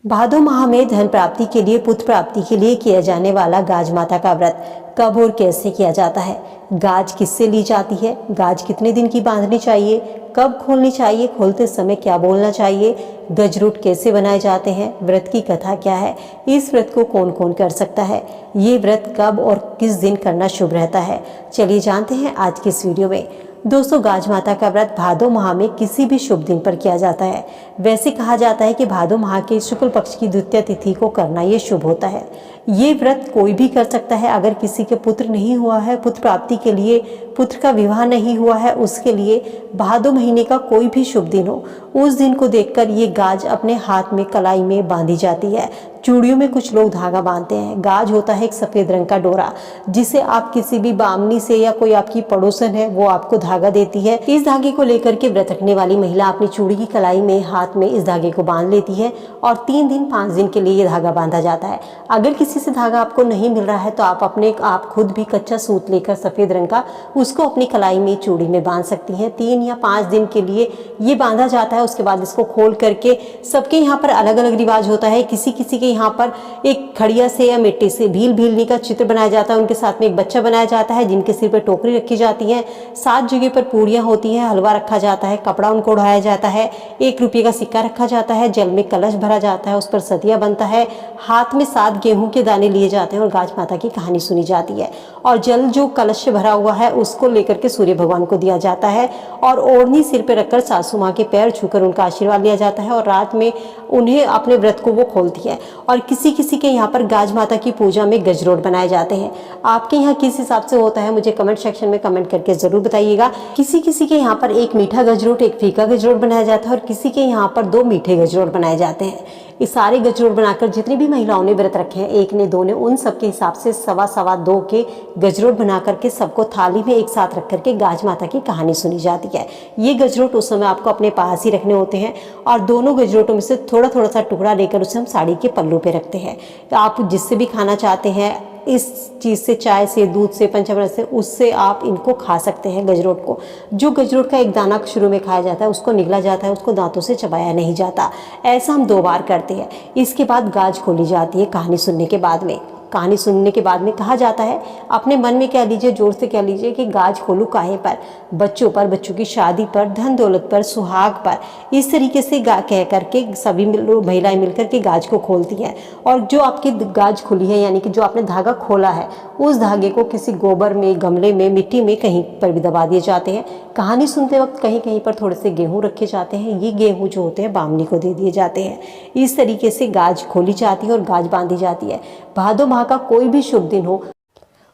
भादो माह में धन प्राप्ति के लिए, पुत्र प्राप्ति के लिए किया जाने वाला गाज माता का व्रत कब और कैसे किया जाता है? गाज किससे ली जाती है? गाज कितने दिन की बांधनी चाहिए? कब खोलनी चाहिए? खोलते समय क्या बोलना चाहिए? गजरूट कैसे बनाए जाते हैं? व्रत की कथा क्या है? इस व्रत को कौन कौन कर सकता है? ये व्रत कब और किस दिन करना शुभ रहता है? चलिए जानते हैं आज की इस वीडियो में। दोस्तों, गाज माता का व्रत भादो माह में किसी भी शुभ दिन पर किया जाता है। वैसे कहा जाता है कि भादो माह के शुक्ल पक्ष की द्वितीय तिथि को करना ये शुभ होता है। ये व्रत कोई भी कर सकता है। अगर किसी के पुत्र नहीं हुआ है, पुत्र प्राप्ति के लिए, पुत्र का विवाह नहीं हुआ है, उसके लिए भादो महीने का कोई भी शुभ दिन हो, उस दिन को देखकर ये गाज अपने हाथ में कलाई में बांधी जाती है। चूड़ियों में कुछ लोग धागा बांधते हैं। गाज होता है एक सफेद रंग का डोरा, जिसे आप किसी भी बामनी से या कोई आपकी पड़ोसन है वो आपको धागा देती है। इस धागे को लेकर के व्रत रखने वाली महिला अपनी चूड़ी की कलाई में, हाथ में इस धागे को बांध लेती है और 3 दिन 5 दिन के लिए ये धागा बांधा जाता है। अगर किसी से धागा आपको नहीं मिल रहा है तो आप खुद भी कच्चा सूत लेकर सफेद रंग का उसको अपनी कलाई में, चूड़ी में बांध सकती हैं। 3 या 5 दिन के लिए ये बांधा जाता है। उसके बाद इसको खोल करके, सबके यहाँ पर अलग अलग रिवाज होता है। किसी किसी के यहाँ पर एक खड़िया से या मिट्टी से भीलनी का चित्र बनाया जाता है। उनके साथ में एक बच्चा बनाया जाता है, जिनके सिर पर टोकरी रखी जाती है। 7 जगह पर पूड़ियाँ होती हैं, हलवा रखा जाता है, कपड़ा उनको उड़ाया जाता है, 1 रुपये का सिक्का रखा जाता है, जल में कलश भरा जाता है, उस पर सतिया बनता है, हाथ में 7 गेहूं के दाने लिए जाते हैं और गाज माता की कहानी सुनी जाती है। और जल जो कलश से भरा हुआ है उसको लेकर के सूर्य भगवान को दिया जाता है और ओढ़नी सिर पे रखकर सासू माँ के पैर छूकर उनका आशीर्वाद लिया जाता है और रात में उन्हें अपने व्रत को वो खोलती है। और किसी किसी के यहाँ पर गाज माता की पूजा में गजरोट बनाए जाते हैं। आपके यहाँ किस हिसाब से होता है मुझे कमेंट सेक्शन में कमेंट करके जरूर बताइएगा। किसी किसी के यहाँ पर एक मीठा गजरोट, एक फीका गजरोट बनाया जाता है और किसी के यहाँ पर 2 मीठे गजरोट बनाए जाते हैं। ये सारे गजरोट बनाकर जितनी भी महिलाओं ने व्रत रखे हैं, 1 ने 2 ने, उन सब के हिसाब से 2.25 के गजरोट बना करके सबको थाली में एक साथ रख करके गाज माता की कहानी सुनी जाती है। ये गजरोट उस समय आपको अपने पास ही रखने होते हैं और दोनों गजरोटों में से थोड़ा थोड़ा सा टुकड़ा लेकर उसे हम साड़ी के पल्लू पे रखते हैं। तो आप जिससे भी खाना चाहते हैं, इस चीज़ से, चाय से, दूध से, पंचामृत से, उससे आप इनको खा सकते हैं गजरोट को। जो गजरोट का एक दाना शुरू में खाया जाता है उसको निगला जाता है, उसको दांतों से चबाया नहीं जाता। ऐसा हम 2 बार करते हैं। इसके बाद गाज खोली जाती है कहानी सुनने के बाद में। कहानी सुनने के बाद में कहा जाता है, अपने मन में कह लीजिए, जोर से कह लीजिए कि गाज खोलूं काहे पर? बच्चों पर, बच्चों की शादी पर, धन दौलत पर, सुहाग पर। इस तरीके से कह करके सभी महिलाएं मिलकर के गाज को खोलती हैं। और जो आपकी गाज खुली है, यानी कि जो आपने धागा खोला है, उस धागे को किसी गोबर में, गमले में, मिट्टी में कहीं पर भी दबा दिए जाते हैं। कहानी सुनते वक्त कहीं कहीं पर थोड़े से गेहूँ रखे जाते हैं। ये गेहूँ जो होते हैं बामनी को दे दिए जाते हैं। इस तरीके से गाज खोली जाती है और गाज बांधी जाती है। भादो माह का कोई भी शुभ दिन हो,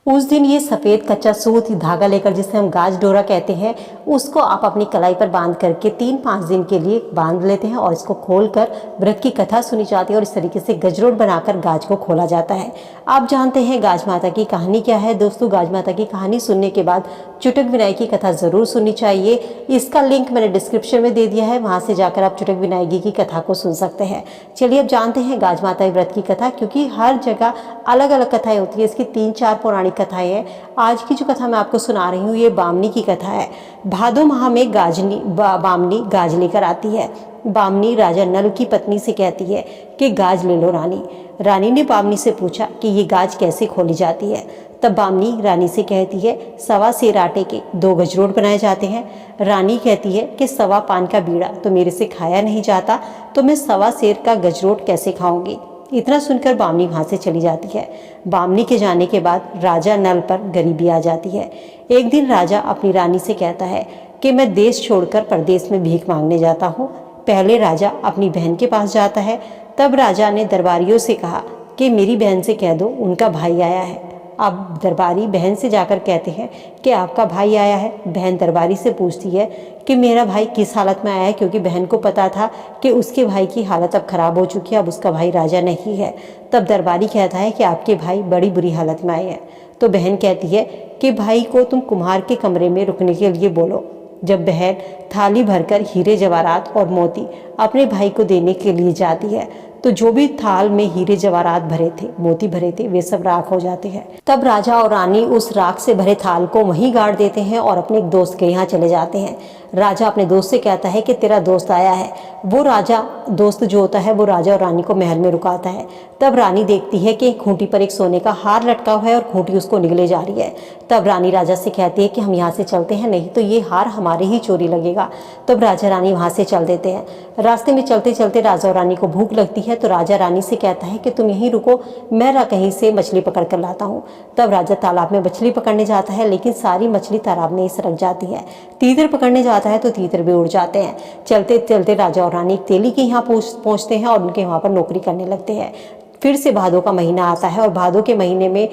उस दिन ये सफ़ेद कच्चा सूत धागा लेकर, जिसे हम गाज डोरा कहते हैं, उसको आप अपनी कलाई पर बांध करके 3-5 दिन के लिए बांध लेते हैं और इसको खोलकर व्रत की कथा सुनी जाती है और इस तरीके से गजरोट बनाकर गाज को खोला जाता है। आप जानते हैं गाज माता की कहानी क्या है? दोस्तों, गाज माता की कहानी सुनने के बाद चुटक विनायक की कथा ज़रूर सुननी चाहिए। इसका लिंक मैंने डिस्क्रिप्शन में दे दिया है, वहाँ से जाकर आप चुटक विनायक की कथा को सुन सकते हैं। चलिए अब जानते हैं गाज माता व्रत की कथा, क्योंकि हर जगह अलग अलग कथाएँ होती है। इसकी 3-4 पौराणिक कथाएं हैं। आज की जो कथा मैं आपको सुना रही हूँ ये बामनी की कथा है। भादो माह में बामनी गाज लेकर आती है। बामनी राजा नल की पत्नी से कहती है कि गाज ले लो रानी। रानी ने बामनी से पूछा कि ये गाज कैसे खोली जाती है। तब बामनी रानी से कहती है, 1.25 सेर आटे के 2 गजरोट बनाए जाते हैं। रानी कहती है कि 1.25 पान का बीड़ा तो मेरे से खाया नहीं जाता, तो मैं 1.25 सेर का गजरोट कैसे खाऊंगी? इतना सुनकर बामनी वहाँ से चली जाती है। बामनी के जाने के बाद राजा नल पर गरीबी आ जाती है। एक दिन राजा अपनी रानी से कहता है कि मैं देश छोड़कर परदेश में भीख मांगने जाता हूँ। पहले राजा अपनी बहन के पास जाता है। तब राजा ने दरबारियों से कहा कि मेरी बहन से कह दो उनका भाई आया है। अब दरबारी बहन से जाकर कहते हैं कि आपका भाई आया है। बहन दरबारी से पूछती है कि मेरा भाई किस हालत में आया है, क्योंकि बहन को पता था कि उसके भाई की हालत अब खराब हो चुकी है, अब उसका भाई राजा नहीं है। तब दरबारी कहता है कि आपके भाई बड़ी बुरी हालत में आए हैं। तो बहन कहती है कि भाई को तुम कुम्हार के कमरे में रुकने के लिए बोलो। जब बहन थाली भरकर हीरे जवाहरात और मोती अपने भाई को देने के लिए जाती है तो जो भी थाल में हीरे जवाहरात भरे थे, मोती भरे थे, वे सब राख हो जाते हैं। तब राजा और रानी उस राख से भरे थाल को वहीं गाड़ देते हैं और अपने एक दोस्त के यहाँ चले जाते हैं। राजा अपने दोस्त से कहता है कि तेरा दोस्त आया है। वो राजा दोस्त जो होता है वो राजा और रानी को महल में रुकाता है। तब रानी देखती है कि खूंटी पर एक सोने का हार लटका हुआ है और खूंटी उसको निगले जा रही है। तब रानी राजा से कहती है कि हम यहाँ से चलते हैं, नहीं तो ये हार हमारे ही चोरी लगेगा। तब राजा रानी वहाँ से चल देते हैं। रास्ते में चलते चलते राजा और रानी को भूख लगती है, तो राजा रानी से कहता है कि तुम यहीं रुको, मैं कहीं से मछली पकड़ कर लाता हूँ। तब राजा तालाब में मछली पकड़ने जाता है, लेकिन सारी मछली तालाब में ही सरक जाती है। तीतर पकड़ने जाता है तो तीतर भी उड़ जाते हैं। चलते चलते राजा और रानी तेली के यहाँ पहुँचते हैं और उनके वहाँ पर नौकरी करने लगते हैं। फिर से भादों का महीना आता है और भादों के महीने में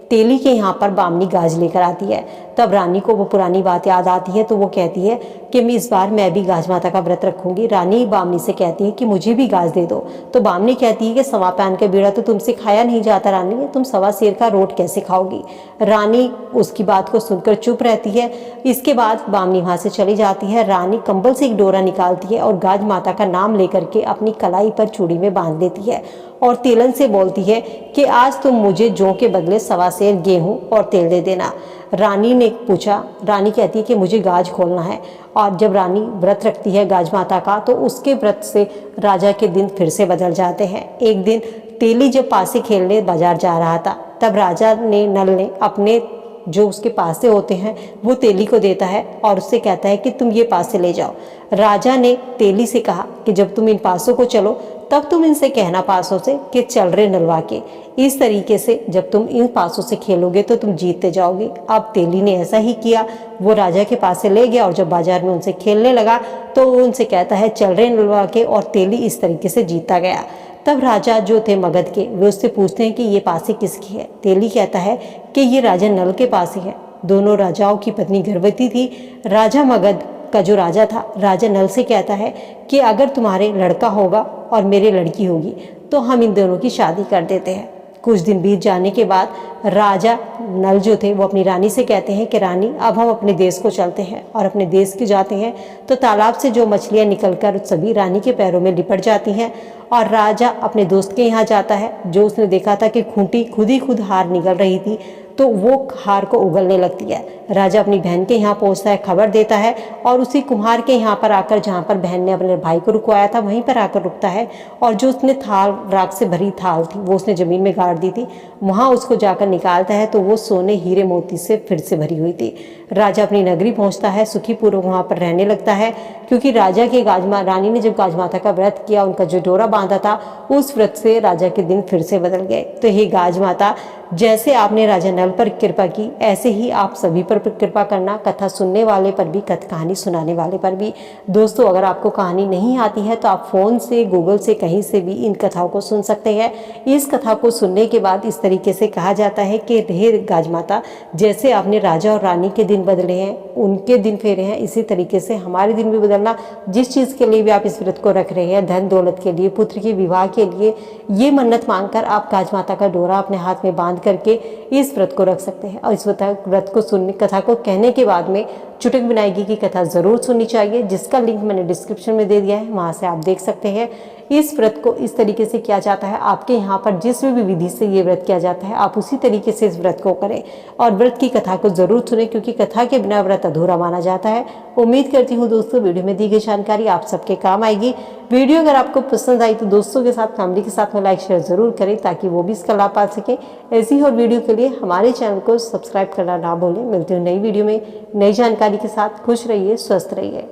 तेली के यहाँ पर बामनी गाज लेकर आती है। तब रानी को वो पुरानी बात याद आती है, तो वो कहती है कि इस बार मैं भी गाज माता का व्रत रखूंगी। रानी बामनी से कहती है कि मुझे भी गाज दे दो। तो बामनी कहती है कि सवा पैन का बीड़ा तो तुमसे खाया नहीं जाता रानी, तुम सवा सेर का रोट कैसे खाओगी। रानी उसकी बात को सुनकर चुप रहती है। इसके बाद बामनी वहाँ से चली जाती है। रानी कंबल से एक डोरा निकालती है और गाज माता का नाम लेकर के अपनी कलाई पर चूड़ी में बांध देती है और तेलन से बोलती है कि आज तुम मुझे जौ के बदले सवा सेर गेहूं और तेल दे देना। रानी ने पूछा, रानी कहती है कि मुझे गाज खोलना है। और जब रानी व्रत रखती है गाज माता का, तो उसके व्रत से राजा के दिन फिर से बदल जाते हैं। एक दिन तेली जब पासे खेलने बाजार जा रहा था, तब राजा ने नल ने अपने जो उसके पासे होते हैं वो तेली को देता है और उससे कहता है कि तुम ये पासे ले जाओ। राजा ने तेली से कहा कि जब तुम इन पासों को चलो तब तुम इनसे कहना पासों से कि चल रहे नलवा के। इस तरीके से जब तुम इन पासों से खेलोगे तो तुम जीतते जाओगे। अब तेली ने ऐसा ही किया, वो राजा के पास से ले गया और जब बाजार में उनसे खेलने लगा तो वो उनसे कहता है चल रहे नलवा के, और तेली इस तरीके से जीतता गया। तब राजा जो थे मगध के, वे उससे पूछते हैं कि ये पासे किसकी है। तेली कहता है कि ये राजा नल के पास ही है। दोनों राजाओं की पत्नी गर्भवती थी। राजा मगध का जो राजा था, राजा नल से कहता है कि अगर तुम्हारे लड़का होगा और मेरे लड़की होगी तो हम इन दोनों की शादी कर देते हैं। कुछ दिन बीत जाने के बाद राजा नल जो थे वो अपनी रानी से कहते हैं कि रानी अब हम अपने देश को चलते हैं। और अपने देश के जाते हैं तो तालाब से जो मछलियां निकलकर सभी रानी के पैरों में लिपट जाती हैं। और राजा अपने दोस्त के यहाँ जाता है, जो उसने देखा था कि खूंटी खुद हार निकल रही थी, तो वो हार को उगलने लगती है। राजा अपनी बहन के यहाँ पहुँचता है, खबर देता है और उसी कुम्हार के यहाँ पर आकर, जहाँ पर बहन ने अपने भाई को रुकवाया था, वहीं पर आकर रुकता है। और जो उसने थाल, राख से भरी थाल थी, वो उसने ज़मीन में गाड़ दी थी, वहाँ उसको जाकर निकालता है तो वो सोने हीरे मोती से फिर से भरी हुई थी। राजा अपनी नगरी पहुँचता है, सुखीपूर्वक वहाँ पर रहने लगता है, क्योंकि राजा के रानी ने जब गाज माता का व्रत किया, उनका जो डोरा बांधा था, उस व्रत से राजा के दिन फिर से बदल गए। तो हे गाज माता, जैसे आपने राजा नल पर कृपा की, ऐसे ही आप सभी पर कृपा करना, कथा सुनने वाले पर भी, कहानी सुनाने वाले पर भी। दोस्तों, अगर आपको कहानी नहीं आती है तो आप फ़ोन से, गूगल से, कहीं से भी इन कथाओं को सुन सकते हैं। इस कथा को सुनने के बाद इस तरीके से कहा जाता है कि हे गाज माता, जैसे आपने राजा और रानी के दिन बदले हैं, उनके दिन फेरे हैं, इसी तरीके से हमारे दिन भी बदलना। जिस चीज़ के लिए भी आप इस व्रत को रख रहे हैं, धन दौलत के लिए, पुत्र के विवाह के लिए, ये मन्नत मांगकर आप गाज माता का डोरा अपने हाथ में बांध करके इस व्रत को रख सकते हैं। और इस व्रत को सुनने, कथा को कहने के बाद में चुटक विनायकी की कथा ज़रूर सुननी चाहिए, जिसका लिंक मैंने डिस्क्रिप्शन में दे दिया है, वहाँ से आप देख सकते हैं। इस व्रत को इस तरीके से किया जाता है, आपके यहाँ पर जिस भी विधि से ये व्रत किया जाता है, आप उसी तरीके से इस व्रत को करें और व्रत की कथा को ज़रूर सुनें, क्योंकि कथा के बिना व्रत अधूरा माना जाता है। उम्मीद करती हूँ दोस्तों, वीडियो में दी गई जानकारी आप सबके काम आएगी। वीडियो अगर आपको पसंद आई तो दोस्तों के साथ, फैमिली के साथ में लाइक शेयर ज़रूर करें, ताकि वो भी इसका लाभ पा सकें। ऐसी ही और वीडियो के लिए हमारे चैनल को सब्सक्राइब करना ना भूलें। मिलती हूँ नई वीडियो में नई जानकारी के साथ। खुश रहिए, स्वस्थ रहिए।